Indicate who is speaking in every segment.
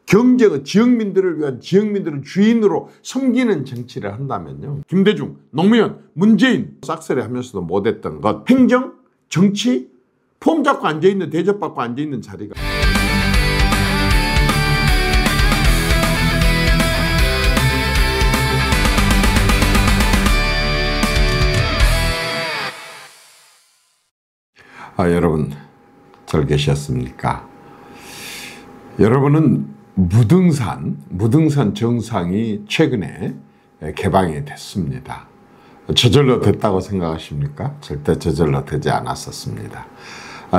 Speaker 1: 경제가 지역민들을 위한 지역민들을 주인으로 섬기는 정치를 한다면요. 김대중, 노무현, 문재인 싹쓸이 하면서도 못했던 것. 행정, 정치, 폼 잡고 앉아있는, 대접받고 앉아있는 자리가. 여러분 잘 계셨습니까? 여러분은 무등산 정상이 최근에 개방이 됐습니다. 저절로 됐다고 생각하십니까? 절대 저절로 되지 않았었습니다.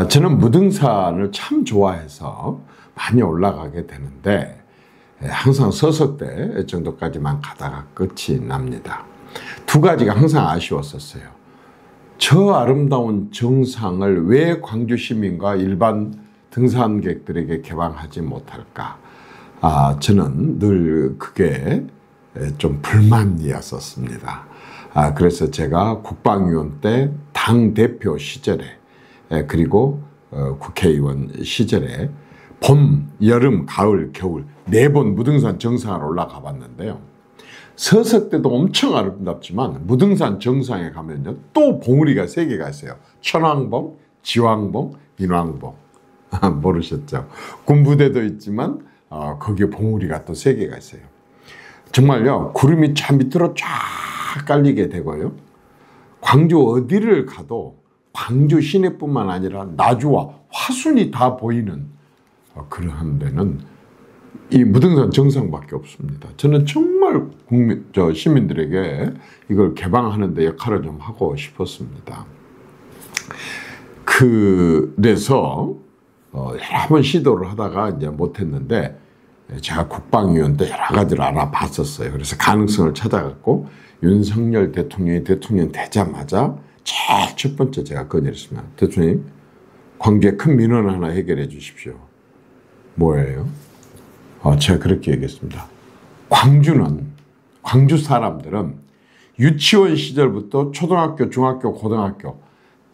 Speaker 1: 저는 무등산을 참 좋아해서 많이 올라가게 되는데 항상 서석대 정도까지만 가다가 끝이 납니다. 두 가지가 항상 아쉬웠었어요. 저 아름다운 정상을 왜 광주 시민과 일반 등산객들에게 개방하지 못할까? 저는 늘 그게 좀 불만이었었습니다. 그래서 제가 국방위원 때 당대표 시절에 그리고 국회의원 시절에 봄, 여름, 가을, 겨울 4번 무등산 정상을 올라가 봤는데요. 서석대도 엄청 아름답지만 무등산 정상에 가면요 또 봉우리가 3개가 있어요. 천왕봉, 지왕봉, 인왕봉. 모르셨죠? 군부대도 있지만 거기에 봉우리가 또 3개가 있어요. 정말요 구름이 저 밑으로 쫙 깔리게 되고요. 광주 어디를 가도 광주 시내뿐만 아니라 나주와 화순이 다 보이는 그러한 데는 이 무등산 정상밖에 없습니다. 저는 정말 시민들에게 이걸 개방하는 데 역할을 좀 하고 싶었습니다. 그래서 여러 번 시도를 하다가 이제 못했는데 제가 국방위원 때 여러 가지를 알아봤었어요. 그래서 가능성을 찾아갖고 윤석열 대통령이 대통령 되자마자 제일 첫 번째 제가 건의했습니다. 대통령님, 광주에 큰 민원 하나 해결해 주십시오. 뭐예요? 제가 그렇게 얘기했습니다. 광주 사람들은 유치원 시절부터 초등학교, 중학교, 고등학교,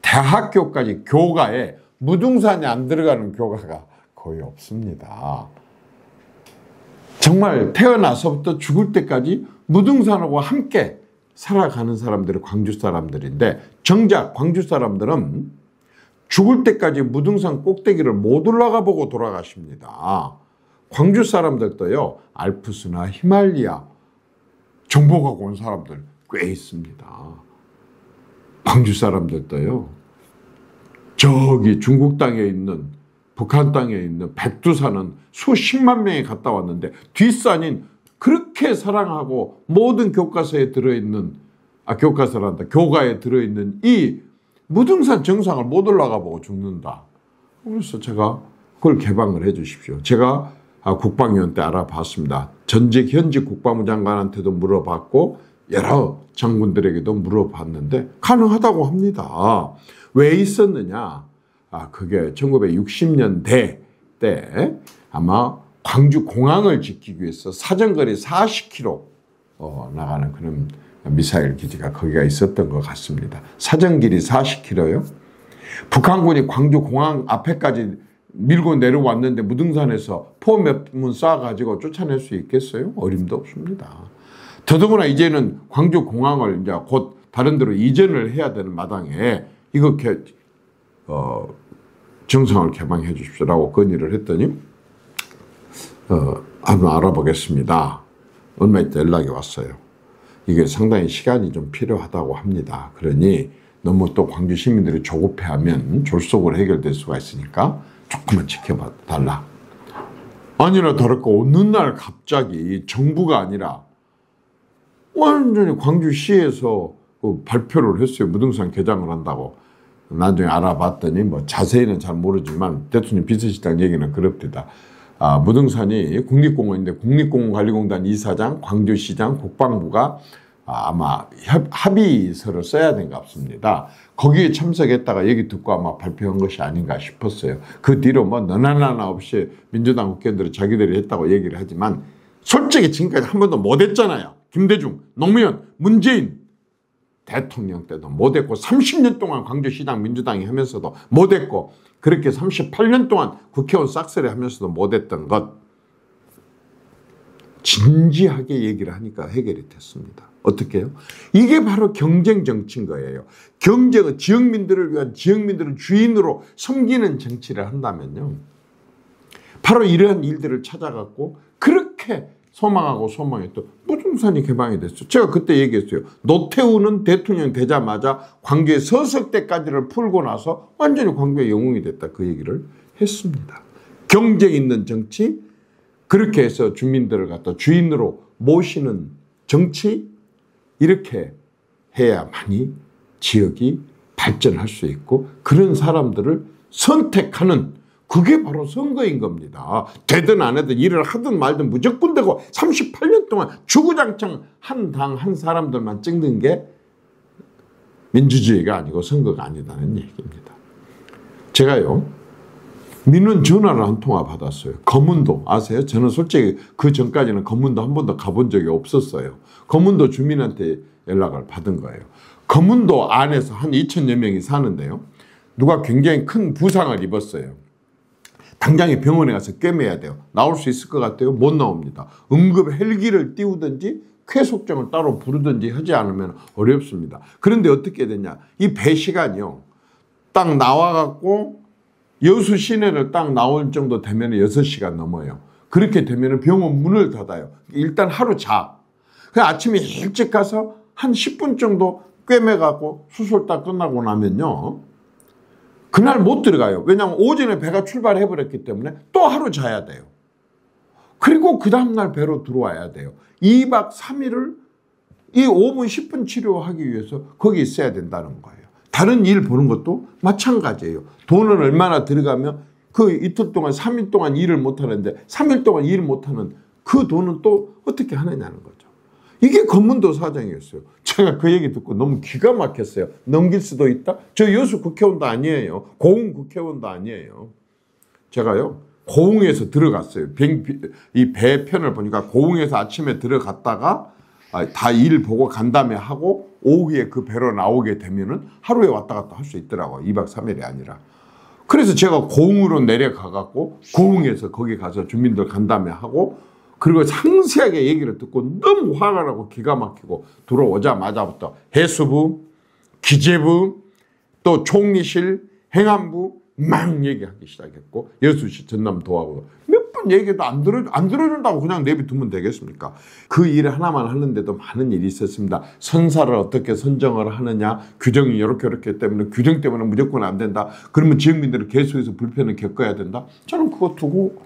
Speaker 1: 대학교까지 교가에 무등산이 안 들어가는 교가가 거의 없습니다. 정말 태어나서부터 죽을 때까지 무등산하고 함께 살아가는 사람들이 광주 사람들인데 정작 광주 사람들은 죽을 때까지 무등산 꼭대기를 못 올라가 보고 돌아가십니다. 광주 사람들도요 알프스나 히말리아 정복하고 온 사람들 꽤 있습니다. 광주 사람들도요 저기 중국 땅에 있는 북한 땅에 있는 백두산은 수십만 명이 갔다 왔는데 뒷산인 그렇게 사랑하고 모든 교과서에 들어있는 교과서란다 교가에 들어있는 이 무등산 정상을 못 올라가 보고 죽는다. 그래서 제가 그걸 개방을 해 주십시오. 제가 국방위원 때 알아봤습니다. 현직 국방부 장관한테도 물어봤고 여러 장군들에게도 물어봤는데 가능하다고 합니다. 왜 있었느냐? 그게 1960년대 때 아마 광주 공항을 지키기 위해서 사정거리 40km 나가는 그런 미사일 기지가 거기가 있었던 것 같습니다. 사정길이 40km요. 북한군이 광주 공항 앞에까지 밀고 내려왔는데 무등산에서 포 몇 문 쏴가지고 쫓아낼 수 있겠어요? 어림도 없습니다. 더더구나 이제는 광주 공항을 이제 곧 다른 데로 이전을 해야 되는 마당에 이거 정상을 개방해 주십시오라고 건의를 했더니 한번 알아보겠습니다. 얼마 있다 연락이 왔어요. 이게 상당히 시간이 좀 필요하다고 합니다. 그러니 너무 또 광주 시민들이 조급해하면 졸속으로 해결될 수가 있으니까 조금만 지켜봐 달라. 아니나 다를까 어느 날 갑자기 정부가 아니라 완전히 광주시에서 발표를 했어요. 무등산 개장을 한다고. 나중에 알아봤더니 뭐 자세히는 잘 모르지만 대통령 비서실장 얘기는 그렇답니다. 무등산이 국립공원인데 국립공원관리공단 이사장, 광주시장, 국방부가 아마 합의서를 써야 된 것 같습니다. 거기에 참석했다가 얘기 듣고 아마 발표한 것이 아닌가 싶었어요. 그 뒤로 뭐 너나나나 없이 민주당 국회의원들이 자기들이 했다고 얘기를 하지만 솔직히 지금까지 한 번도 못했잖아요. 김대중, 노무현, 문재인 대통령 때도 못했고 30년 동안 광주시장 민주당이 하면서도 못했고 그렇게 38년 동안 국회의원 싹쓸이 하면서도 못했던 것 진지하게 얘기를 하니까 해결이 됐습니다. 어떻게 해요? 이게 바로 경쟁 정치인 거예요. 경쟁은 지역민들을 위한 지역민들을 주인으로 섬기는 정치를 한다면요. 바로 이러한 일들을 찾아갖고 그렇게 소망하고 소망했던 무등산이 개방이 됐어요. 제가 그때 얘기했어요. 노태우는 대통령 되자마자 광주의 서석대까지를 풀고 나서 완전히 광주의 영웅이 됐다. 그 얘기를 했습니다. 경쟁 있는 정치, 그렇게 해서 주민들을 갖다 주인으로 모시는 정치, 이렇게 해야만이 지역이 발전할 수 있고 그런 사람들을 선택하는, 그게 바로 선거인 겁니다. 되든 안 되든 일을 하든 말든 무조건 되고 38년 동안 주구장창 한 당 한 사람들만 찍는 게 민주주의가 아니고 선거가 아니다는 얘기입니다. 제가요, 민원 전화를 한 통화 받았어요. 검문도 아세요? 저는 솔직히 그 전까지는 검문도 한 번도 가본 적이 없었어요. 검문도 주민한테 연락을 받은 거예요. 검문도 안에서 한 2,000여 명이 사는데요. 누가 굉장히 큰 부상을 입었어요. 당장에 병원에 가서 꿰매야 돼요. 나올 수 있을 것 같아요? 못 나옵니다. 응급 헬기를 띄우든지 쾌속정을 따로 부르든지 하지 않으면 어렵습니다. 그런데 어떻게 되냐. 이 배 시간이요. 딱 나와갖고 여수 시내를 딱 나올 정도 되면 6시간 넘어요. 그렇게 되면 병원 문을 닫아요. 일단 하루 자. 그냥 아침에 일찍 가서 한 10분 정도 꿰매갖고 수술 딱 끝나고 나면요. 그날 못 들어가요. 왜냐하면 오전에 배가 출발해버렸기 때문에 또 하루 자야 돼요. 그리고 그 다음날 배로 들어와야 돼요. 2박 3일을 이 5분 10분 치료하기 위해서 거기 있어야 된다는 거예요. 다른 일 보는 것도 마찬가지예요. 돈은 얼마나 들어가면 그 이틀 동안 3일 동안 일을 못하는데 3일 동안 일을 못하는 그 돈은 또 어떻게 하느냐는 거죠. 이게 검문도 사정이었어요. 제가 그 얘기 듣고 너무 기가 막혔어요. 넘길 수도 있다? 저 여수 국회의원도 아니에요. 고흥 국회의원도 아니에요. 제가요, 고흥에서 들어갔어요. 이 배 편을 보니까 고흥에서 아침에 들어갔다가 다 일 보고 간 다음에 하고 오후에 그 배로 나오게 되면은 하루에 왔다 갔다 할 수 있더라고요. 2박 3일이 아니라. 그래서 제가 고흥으로 내려가갖고 고흥에서 거기 가서 주민들 간 다음에 하고 그리고 상세하게 얘기를 듣고 너무 화가 나고 기가 막히고 들어오자마자부터 해수부, 기재부, 또 총리실, 행안부 막 얘기하기 시작했고 여수시 전남도하고 몇 번 얘기도 안 들어준다고 그냥 내비두면 되겠습니까? 그 일 하나만 하는데도 많은 일이 있었습니다. 선사를 어떻게 선정을 하느냐, 규정이 이렇게 때문에 규정 때문에 무조건 안 된다. 그러면 지역민들은 계속해서 불편을 겪어야 된다. 저는 그거 두고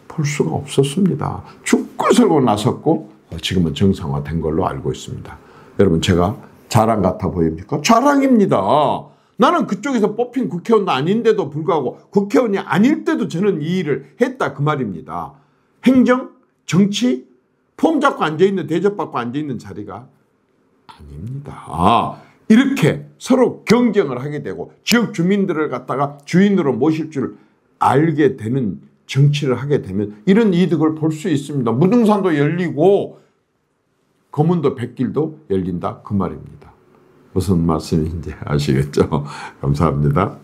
Speaker 1: 볼 수가 없었습니다. 죽고 살고 나섰고 지금은 정상화된 걸로 알고 있습니다. 여러분, 제가 자랑 같아 보입니까? 자랑입니다. 나는 그쪽에서 뽑힌 국회의원도 아닌데도 불구하고 국회의원이 아닐 때도 저는 이 일을 했다 그 말입니다. 행정, 정치, 폼 잡고 앉아있는, 대접받고 앉아있는 자리가 아닙니다. 이렇게 서로 경쟁을 하게 되고 지역 주민들을 갖다가 주인으로 모실 줄 알게 되는 정치를 하게 되면 이런 이득을 볼 수 있습니다. 무등산도 열리고 검은도 백길도 열린다 그 말입니다. 무슨 말씀인지 아시겠죠? 감사합니다.